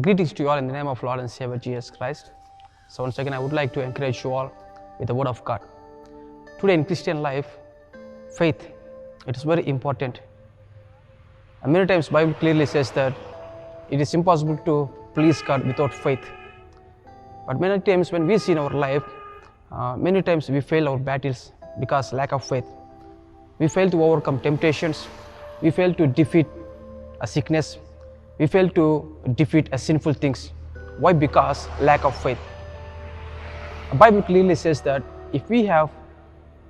Greetings to you all in the name of Lord and Savior Jesus Christ. So once again, I would like to encourage you all with the Word of God. Today in Christian life, faith, it is very important. And many times Bible clearly says that it is impossible to please God without faith. But many times when we see in our life, many times we fail our battles because lack of faith. We fail to overcome temptations. We fail to defeat a sickness. We fail to defeat sinful things. Why? Because lack of faith. The Bible clearly says that if we have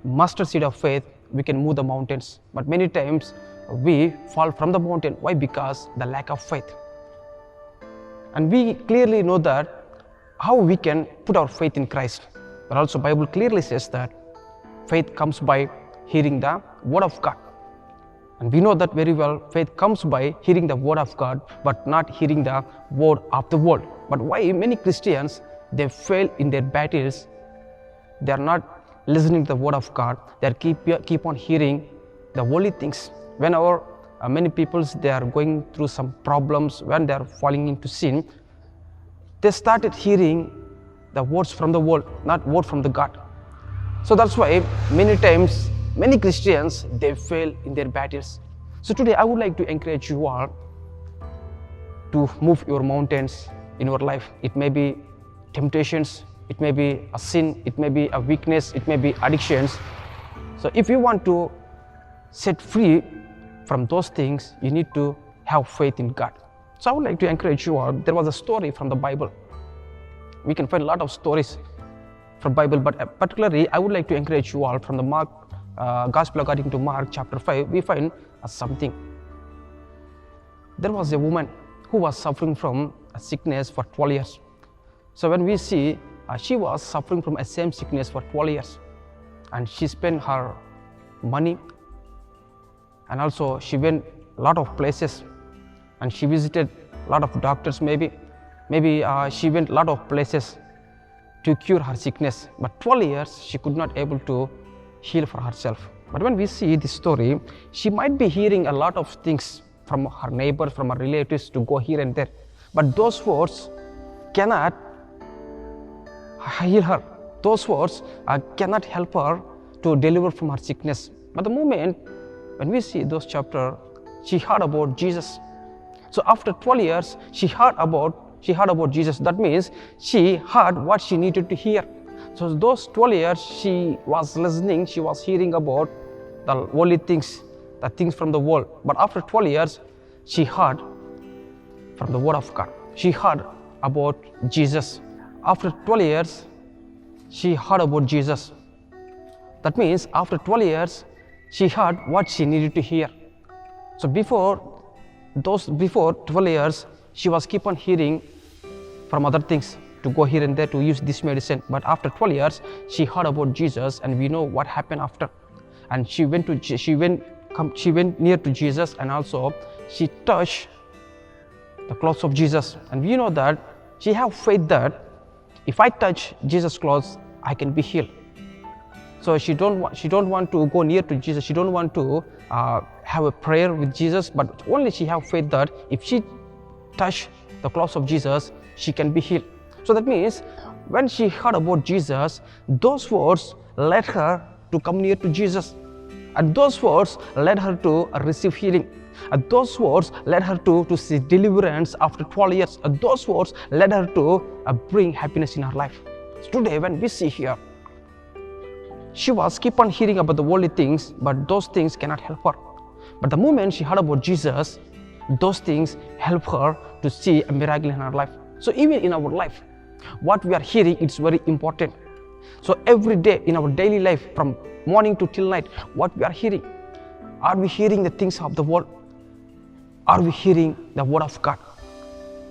mustard seed of faith, we can move the mountains. But many times we fall from the mountain. Why? Because the lack of faith. And we clearly know that how we can put our faith in Christ. But also Bible clearly says that faith comes by hearing the Word of God. And we know that very well, faith comes by hearing the Word of God, but not hearing the word of the world. But why many Christians, they fail in their battles? They are not listening to the Word of God. They keep on hearing the worldly things. Whenever many people, they are going through some problems, when they are falling into sin, they started hearing the words from the world, not word from the God. So that's why many times, many Christians, they fail in their battles. So today I would like to encourage you all to move your mountains in your life. It may be temptations, it may be a sin, it may be a weakness, it may be addictions. So if you want to set free from those things, you need to have faith in God. So I would like to encourage you all. There was a story from the Bible. We can find a lot of stories from Bible, but particularly I would like to encourage you all from the Gospel according to Mark chapter 5, we find something. There was a woman who was suffering from a sickness for 12 years. So when we see, she was suffering from a same sickness for 12 years. And she spent her money, and also she went a lot of places, and she visited a lot of doctors maybe she went a lot of places to cure her sickness. But 12 years, she could not able to heal for herself. But when we see this story, she might be hearing a lot of things from her neighbors, from her relatives to go here and there. But those words cannot heal her. Those words cannot help her to deliver from her sickness. But the moment when we see those chapters, she heard about Jesus. So after 12 years, she heard about Jesus. That means she heard what she needed to hear. So those 12 years, she was listening, she was hearing about the worldly things, the things from the world. But after 12 years, she heard from the Word of God. She heard about Jesus. After 12 years, she heard about Jesus. That means after 12 years, she heard what she needed to hear. So before 12 years, she was keep on hearing from other things, to go here and there to use this medicine. But after 12 years, she heard about Jesus, and we know what happened after. And she went near to Jesus, and also she touched the clothes of Jesus. And we know that she have faith that if I touch Jesus' clothes, I can be healed. So she don't want to go near to Jesus. She don't want to have a prayer with Jesus, but only she have faith that if she touch the clothes of Jesus, she can be healed. So that means when she heard about Jesus, those words led her to come near to Jesus. And those words led her to receive healing. And those words led her to see deliverance after 12 years. And those words led her to bring happiness in her life. So today when we see here, she was keep on hearing about the worldly things, but those things cannot help her. But the moment she heard about Jesus, those things help her to see a miracle in her life. So even in our life, what we are hearing is very important. So every day in our daily life, from morning to till night, what we are hearing, are we hearing the things of the world? Are we hearing the Word of God?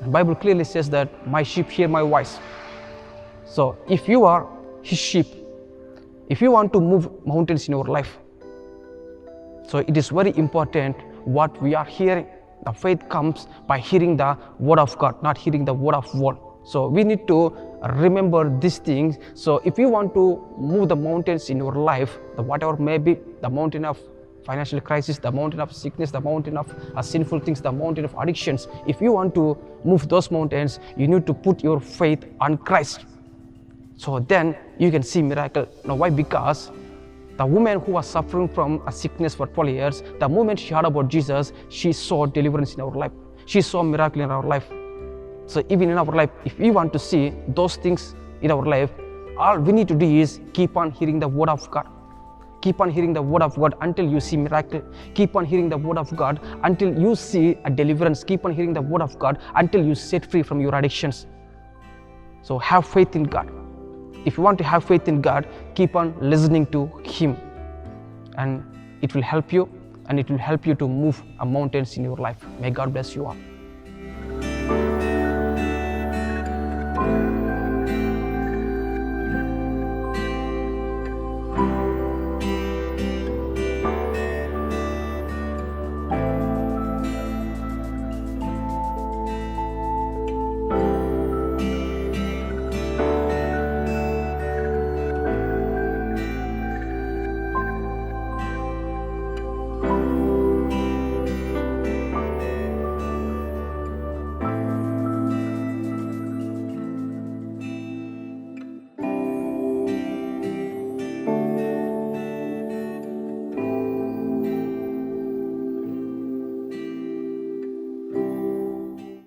The Bible clearly says that my sheep hear my voice. So if you are his sheep. If you want to move mountains in your life, so it is very important what we are hearing. The faith comes by hearing the word of God, not hearing the word of world. So we need to remember these things. So if you want to move the mountains in your life, the whatever may be, the mountain of financial crisis, the mountain of sickness, the mountain of sinful things, the mountain of addictions, if you want to move those mountains, you need to put your faith on Christ. So then you can see miracle. Now why? Because the woman who was suffering from a sickness for 12 years, the moment she heard about Jesus, she saw deliverance in our life. She saw miracle in our life. So even in our life, if we want to see those things in our life, all we need to do is keep on hearing the word of God. Keep on hearing the word of God until you see miracle. Keep on hearing the word of God until you see a deliverance. Keep on hearing the word of God until you set free from your addictions. So have faith in God. If you want to have faith in God, keep on listening to Him, and it will help you, and it will help you to move mountains in your life. May God bless you all.